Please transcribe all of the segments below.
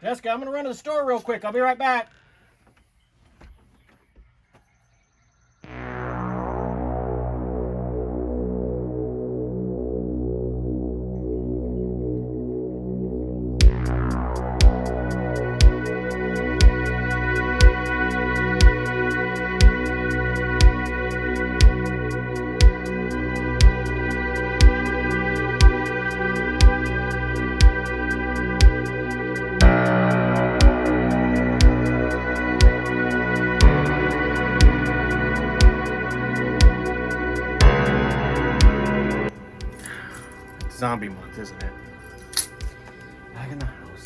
Jessica, I'm gonna run to the store real quick. I'll be right back. Zombie month, isn't it? Back in the house.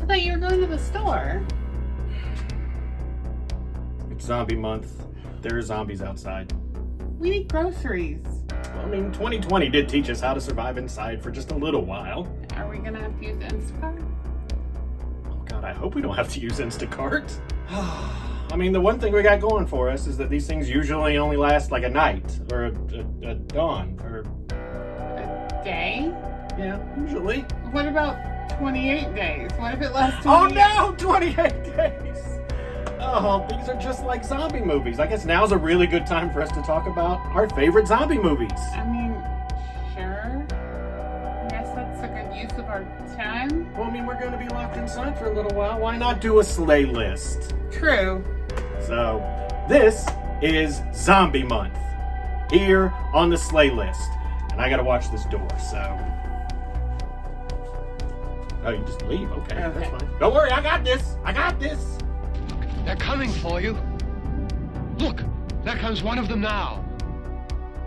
I thought you were going to the store. It's zombie month. There are zombies outside. We need groceries. Well, I mean, 2020 did teach us how to survive inside for just a little while. Are we gonna have to use Instacart? Oh God, I hope we don't have to use Instacart. I mean, the one thing we got going for us is that these things usually only last like a night or a dawn or A day? yeah, usually. What about 28 days? What if it lasts 28 Oh no, 28 days. Oh, these are just like zombie movies. I guess now's a really good time for us to talk about our favorite zombie movies. I mean, sure. I guess that's a good use of our time. Well, I mean, we're going to be locked inside for a little while. Why not do a Slaylist? True. So, this is Zombie Month here on the Slaylist. And I got to watch this door, so. Oh, you just leave. Okay, that's fine. Don't worry, I got this. I got this. They're coming for you. Look, there comes one of them now.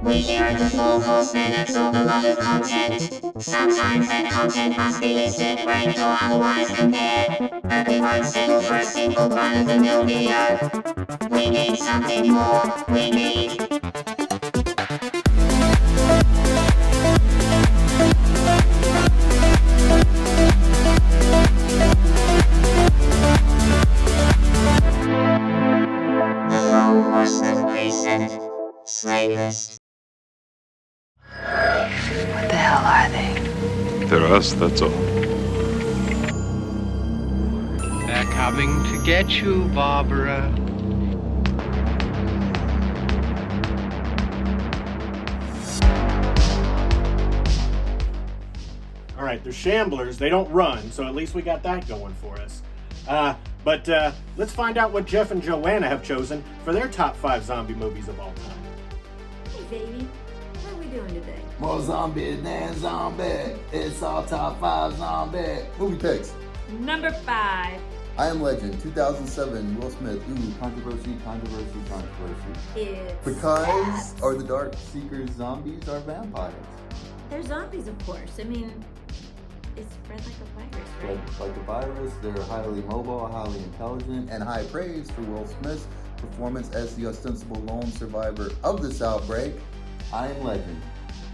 We share the full host minutes of beloved content. Sometimes that content must be listed, ranked, or otherwise compared. But we won't settle for a single run-of-the-mill video. We need something more. We need... The Lone Horseman Recent Slaylist. What the hell are they? They're us, that's all. They're coming to get you, Barbara. All right, they're shamblers. They don't run, so at least we got that going for us. But let's find out what Jeff and Joanna have chosen for their top 5 zombie movies of all time. Hey, baby. What are we doing today? More zombies than zombie. It's all top 5 zombie. Movie picks. Number 5. I Am Legend, 2007, Will Smith. Ooh, controversy. It's... Because are the Dark Seekers zombies are vampires? They're zombies, of course. I mean, it's spread like a virus, right? Like a virus, they're highly mobile, highly intelligent, and high praise for Will Smith's performance as the ostensible lone survivor of this outbreak. I Am Legend.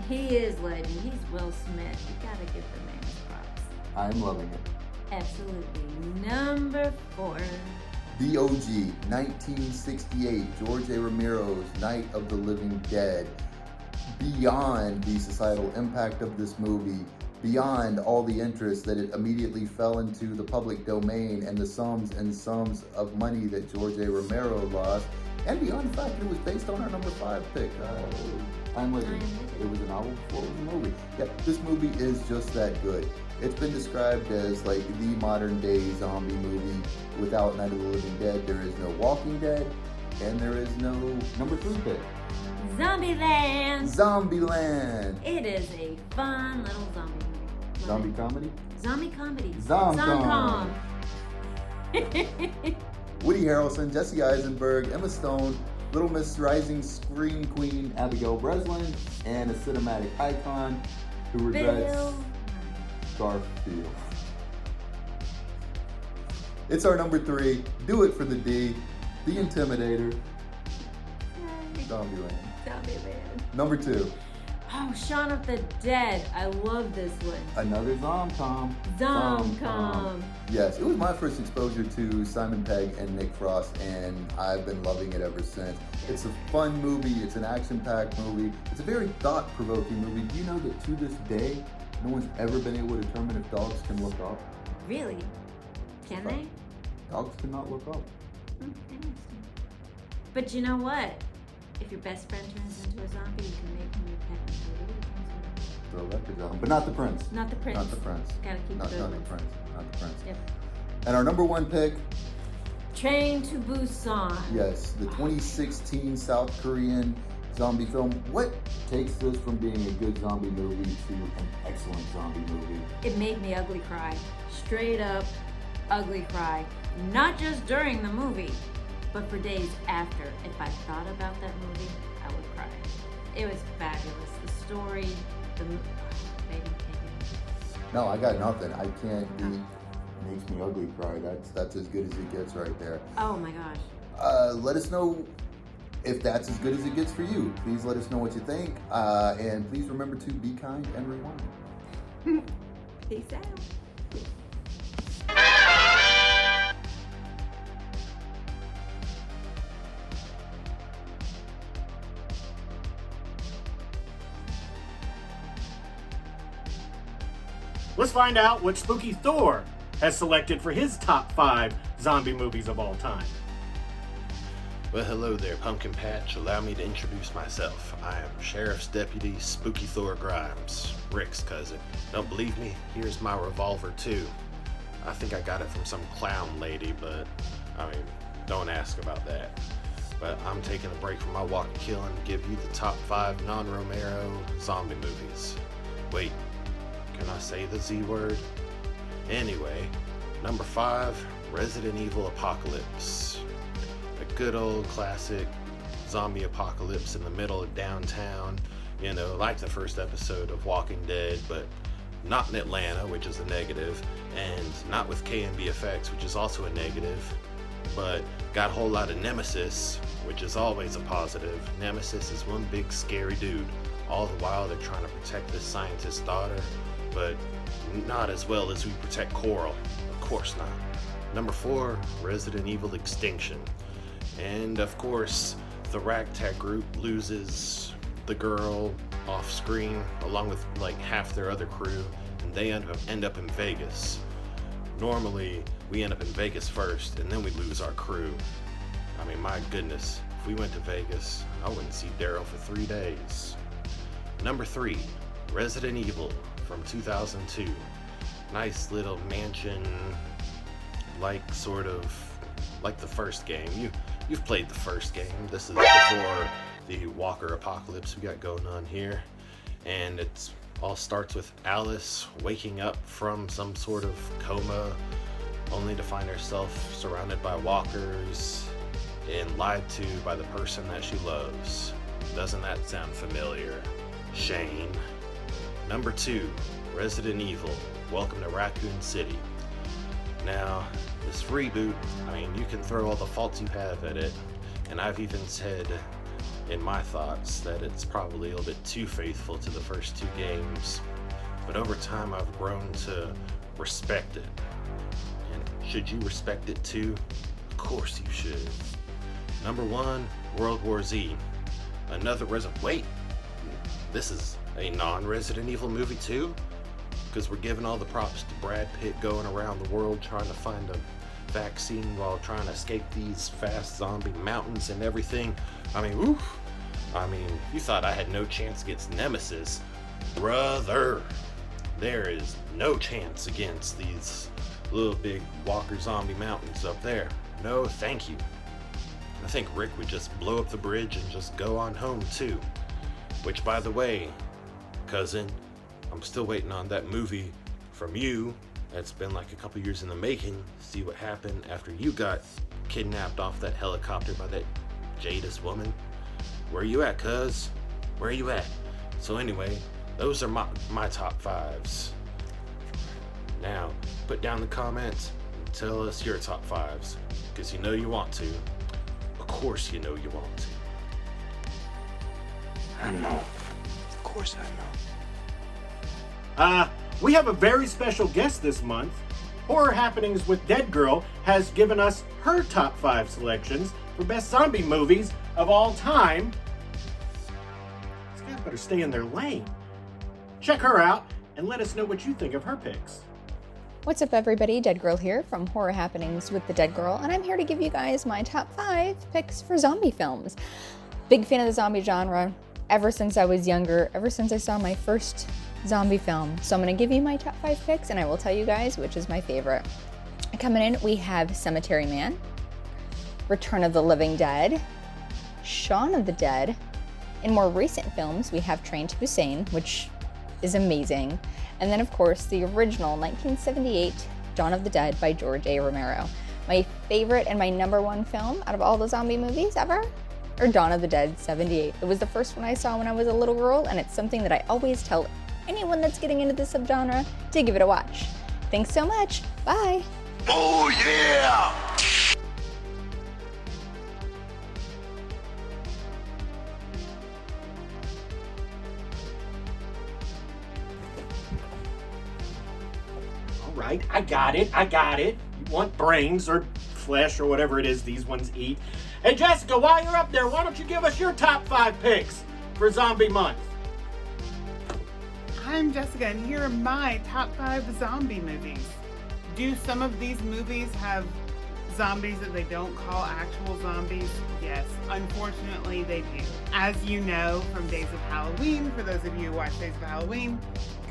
He is legend. He's Will Smith. You gotta give the man his props. I am loving it. Absolutely. Number 4. The OG, 1968, George A. Romero's Night of the Living Dead. Beyond the societal impact of this movie, beyond all the interest that it immediately fell into the public domain and the sums and sums of money that George A. Romero lost, and beyond the fact that it was based on our number 5 pick, I'm Legend. It was a novel before it was a movie. Yeah, this movie is just that good. It's been described as like the modern day zombie movie. Without Night of the Living Dead, there is no Walking Dead, and there is no number 3 pick. Zombieland. Zombieland. It is a fun little zombie movie. Zombie comedy? Zombie comedy. Zomcom. Woody Harrelson, Jesse Eisenberg, Emma Stone, Little Miss Rising Scream Queen Abigail Breslin, and a cinematic icon who regrets Garfield. It's our number 3. Do it for the D. The Intimidator. Zombieland. Zombieland. Number 2. Oh, Shaun of the Dead. I love this one. Another Zom-com. Zom-com. Yes, it was my first exposure to Simon Pegg and Nick Frost, and I've been loving it ever since. It's a fun movie. It's an action-packed movie. It's a very thought-provoking movie. Do you know that to this day, no one's ever been able to determine if dogs can look up? Really? Can they? Dogs cannot look up. Interesting. But you know what? If your best friend turns into a zombie, you can make him your pet and Throw records on, but not the prince. Not the prince. Not the prince. Gotta keep Not it the open. prince. Not the prince. Yep. And our number one pick, Train to Busan. yes, the 2016 South Korean zombie film. What takes this from being a good zombie movie to an excellent zombie movie? It made me ugly cry. Straight up ugly cry. Not just during the movie, but for days after. If I thought about that movie, I would cry. It was fabulous. The story, baby. No, I got nothing. I can't be. Makes me ugly cry. That's as good as it gets right there. Oh my gosh. Let us know if that's as good as it gets for you. Please let us know what you think. And please remember to be kind and rewind. Peace out. Let's find out what Spooky Thor has selected for his top 5 zombie movies of all time. Well, hello there, Pumpkin Patch. Allow me to introduce myself. I am Sheriff's Deputy Spooky Thor Grimes, Rick's cousin. Don't believe me? Here's my revolver, too. I think I got it from some clown lady, but, don't ask about that. But I'm taking a break from my walk and kill and give you the top 5 non-Romero zombie movies. Wait, can I say the Z word? Anyway, number 5, Resident Evil Apocalypse. A good old classic zombie apocalypse in the middle of downtown, like the first episode of Walking Dead, but not in Atlanta, which is a negative, and not with KMB effects, which is also a negative, but got a whole lot of Nemesis, which is always a positive. Nemesis is one big scary dude. All the while they're trying to protect this scientist's daughter, but not as well as we protect Coral. Of course not. Number 4, Resident Evil Extinction. And of course, the ragtag group loses the girl off screen along with like half their other crew, and they end up in Vegas. Normally, we end up in Vegas first, and then we lose our crew. My goodness, if we went to Vegas, I wouldn't see Daryl for 3 days. Number 3, Resident Evil from 2002. Nice little mansion, sort of like the first game. You've played the first game. This is before the Walker apocalypse we got going on here. And it all starts with Alice waking up from some sort of coma, only to find herself surrounded by walkers and lied to by the person that she loves. Doesn't that sound familiar? Shane. Number 2, Resident Evil, Welcome to Raccoon City. Now, this reboot, you can throw all the faults you have at it, and I've even said in my thoughts that it's probably a little bit too faithful to the first 2 games, but over time I've grown to respect it. And should you respect it too? Of course you should. Number 1, World War Z. Another wait, this is a non-Resident Evil movie too? Because we're giving all the props to Brad Pitt going around the world trying to find a vaccine while trying to escape these fast zombie mountains and everything. Oof. You thought I had no chance against Nemesis. Brother, there is no chance against these little big walker zombie mountains up there. No, thank you. I think Rick would just blow up the bridge and just go on home too. Which, by the way, cousin, I'm still waiting on that movie from you that's been like a couple years in the making. See what happened after you got kidnapped off that helicopter by that Jadis woman. Where you at, cuz? Where you at? So anyway, those are my top 5s. Now, put down the comments and tell us your top 5s, because you know you want to. Of course you know you want to. And now, course I know. We have a very special guest this month. Horror Happenings with Dead Girl has given us her top 5 selections for best zombie movies of all time. These guys better stay in their lane. Check her out and let us know what you think of her picks. What's up, everybody? Dead Girl here from Horror Happenings with the Dead Girl, and I'm here to give you guys my top 5 picks for zombie films. Big fan of the zombie genre ever since I was younger, ever since I saw my first zombie film. So I'm going to give you my top 5 picks, and I will tell you guys which is my favorite. Coming in, we have Cemetery Man, Return of the Living Dead, Shaun of the Dead. In more recent films, we have Train to Busan, which is amazing. And then, of course, the original 1978 Dawn of the Dead by George A. Romero. My favorite and my number 1 film out of all the zombie movies ever are Dawn of the Dead 78. It was the first one I saw when I was a little girl, and it's something that I always tell anyone that's getting into this subgenre to give it a watch. Thanks so much. Bye. Oh, yeah! All right, I got it. You want brains or flesh or whatever it is these ones eat. Hey, Jessica, while you're up there, why don't you give us your top 5 picks for Zombie Month? I'm Jessica, and here are my top 5 zombie movies. Do some of these movies have zombies that they don't call actual zombies? Yes, unfortunately they do. As you know from Days of Halloween, for those of you who watch Days of Halloween,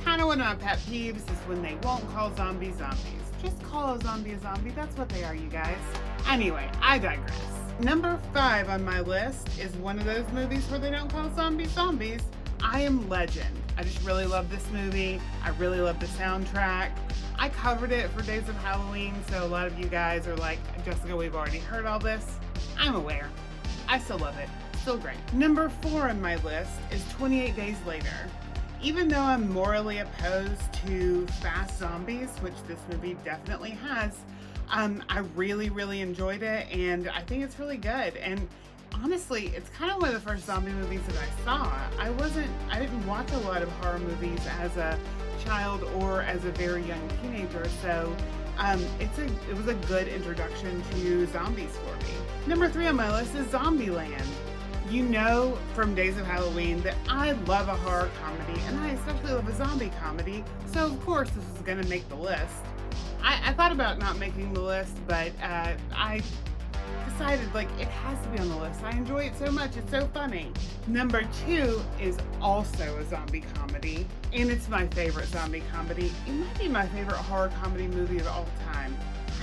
kind of one of my pet peeves is when they won't call zombies zombies. Just call a zombie, that's what they are, you guys. Anyway, I digress. Number 5 on my list is one of those movies where they don't call zombies zombies. I Am Legend. I just really love this movie. I really love the soundtrack. I covered it for Days of Halloween, so a lot of you guys are like, Jessica, we've already heard all this. I'm aware. I still love it. Still great. Number 4 on my list is 28 Days Later. Even though I'm morally opposed to fast zombies, which this movie definitely has, I really, really enjoyed it, and I think it's really good. And honestly, it's kind of one of the first zombie movies that I saw. I didn't watch a lot of horror movies as a child or as a very young teenager, so it was a good introduction to zombies for me. Number 3 on my list is Zombieland. You know from Days of Halloween that I love a horror comedy, and I especially love a zombie comedy, so of course this is going to make the list. I thought about not making the list, but I decided it has to be on the list. I enjoy it so much, it's so funny. Number 2 is also a zombie comedy, and it's my favorite zombie comedy. It might be my favorite horror comedy movie of all time.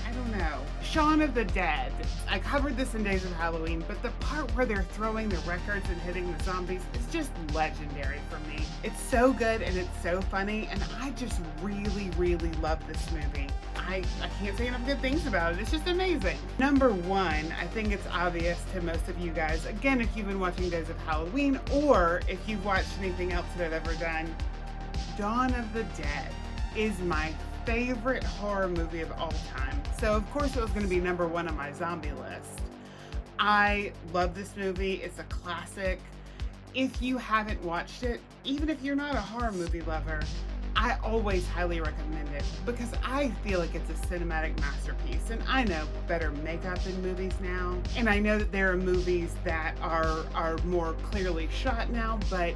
I don't know. Shaun of the Dead. I covered this in Days of Halloween, but the part where they're throwing the records and hitting the zombies is just legendary for me. It's so good and it's so funny, and I just really, really love this movie. I can't say enough good things about it. It's just amazing. Number 1, I think it's obvious to most of you guys, again, if you've been watching Days of Halloween or if you've watched anything else that I've ever done, Dawn of the Dead is my favorite horror movie of all time. So of course it was going to be number 1 on my zombie list. I love this movie. It's a classic. If you haven't watched it, even if you're not a horror movie lover, I always highly recommend it because I feel like it's a cinematic masterpiece, and I know better makeup in movies now, and I know that there are movies that are more clearly shot now, but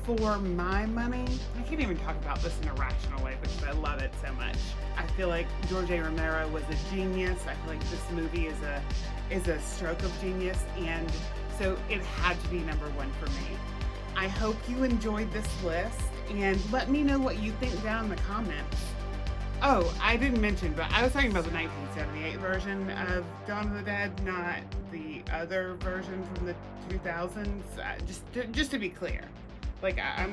for my money, I can't even talk about this in a rational way because I love it so much. I feel like George A. Romero was a genius. I feel like this movie is a stroke of genius, and so it had to be number 1 for me. I hope you enjoyed this list, and let me know what you think down in the comments. Oh, I didn't mention, but I was talking about the 1978 version of Dawn of the Dead, not the other version from the 2000s. Just to be clear. I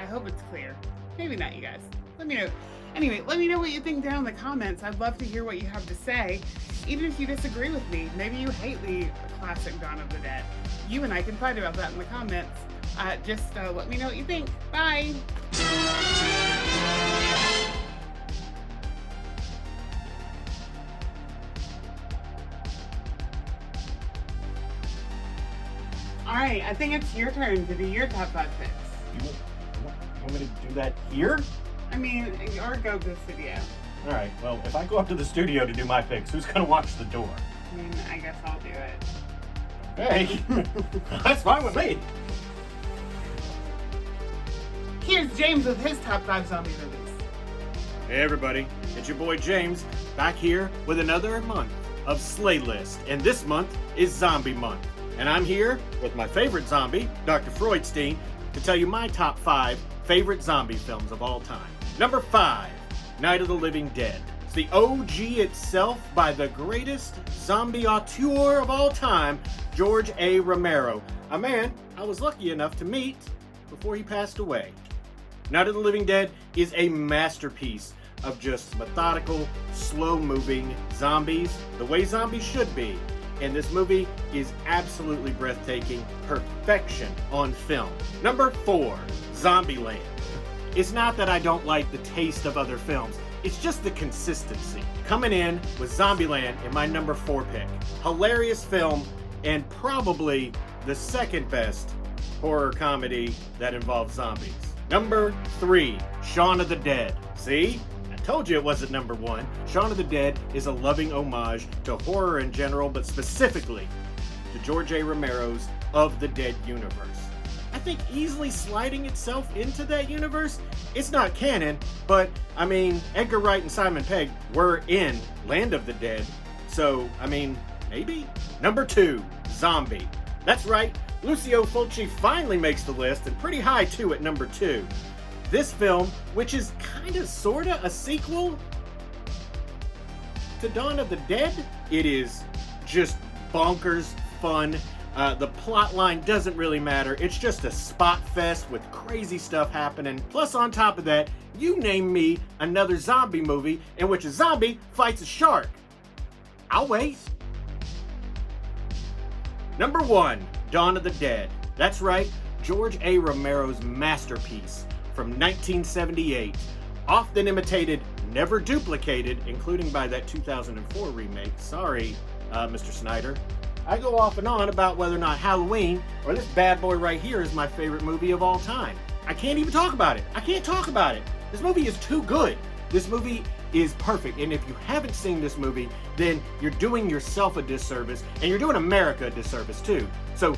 hope it's clear. Maybe not, you guys. Let me know. Anyway, let me know what you think down in the comments. I'd love to hear what you have to say. Even if you disagree with me, maybe you hate the classic Dawn of the Dead. You and I can fight about that in the comments. Just let me know what you think. Bye! Alright, I think it's your turn to do your top 5 picks. You want me to do that here? I mean, or go to the studio. All right, well, if I go up to the studio to do my picks, who's going to watch the door? I mean, I guess I'll do it. Hey, that's fine with me. Here's James with his top 5 zombie movies. Hey everybody, it's your boy James, back here with another month of Slaylist, and this month is Zombie Month. And I'm here with my favorite zombie, Dr. Freudstein, to tell you my top 5 favorite zombie films of all time. Number 5, Night of the Living Dead. It's the OG itself by the greatest zombie auteur of all time, George A. Romero, a man I was lucky enough to meet before he passed away. Night of the Living Dead is a masterpiece of just methodical, slow-moving zombies, the way zombies should be. And this movie is absolutely breathtaking, perfection on film. Number 4, Zombieland. It's not that I don't like the taste of other films, it's just the consistency. Coming in with Zombieland in my number 4 pick. Hilarious film, and probably the second best horror comedy that involves zombies. Number 3, Shaun of the Dead. See? I told you it wasn't number 1. Shaun of the Dead is a loving homage to horror in general, but specifically to George A. Romero's Of the Dead universe. I think easily sliding itself into that universe. It's not canon, but I mean, Edgar Wright and Simon Pegg were in Land of the Dead, so I mean, maybe? Number 2, Zombie. That's right, Lucio Fulci finally makes the list, and pretty high too at number 2. This film, which is kinda sorta a sequel to Dawn of the Dead, it is just bonkers fun. The plot line doesn't really matter. It's just a spot fest with crazy stuff happening. Plus, on top of that, you name me another zombie movie in which a zombie fights a shark. I'll wait. Number 1, Dawn of the Dead. That's right, George A. Romero's masterpiece from 1978. Often imitated, never duplicated, including by that 2004 remake. Sorry, Mr. Snyder. I go off and on about whether or not Halloween or this bad boy right here is my favorite movie of all time. I can't even talk about it. I can't talk about it. This movie is too good. This movie is perfect. And if you haven't seen this movie, then you're doing yourself a disservice, and you're doing America a disservice too. So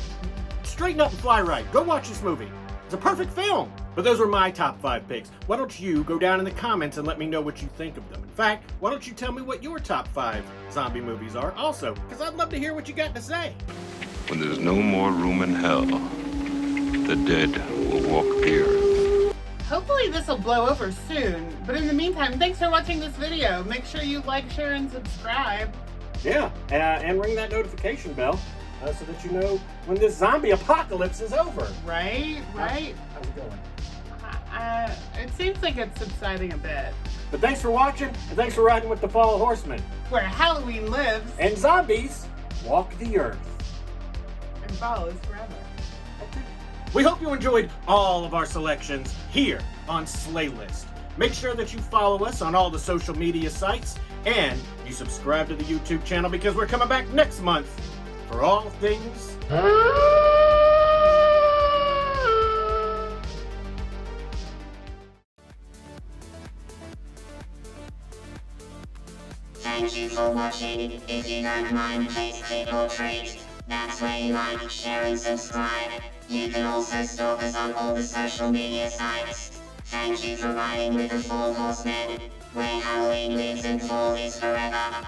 straighten up and fly right. Go watch this movie. It's a perfect film. But those were my top 5 picks. Why don't you go down in the comments and let me know what you think of them? In fact, why don't you tell me what your top 5 zombie movies are also? Because I'd love to hear what you got to say. When there's no more room in hell, the dead will walk here. Hopefully this will blow over soon. But in the meantime, thanks for watching this video. Make sure you like, share, and subscribe. Yeah, and ring that notification bell so that you know when this zombie apocalypse is over. Right? How's it going? It seems like it's subsiding a bit. But thanks for watching, and thanks for riding with the Fall Horsemen. Where Halloween lives And zombies walk the earth. and follows forever. We hope you enjoyed all of our selections here on Slaylist. Make sure that you follow us on all the social media sites, and you subscribe to the YouTube channel, because we're coming back next month for all things... Thank you for watching. If you don't mind, please click or treat. That's where you like, share, and subscribe. You can also stalk us on all the social media sites. Thank you for riding with the Four Horsemen, where Halloween lives and fall is forever.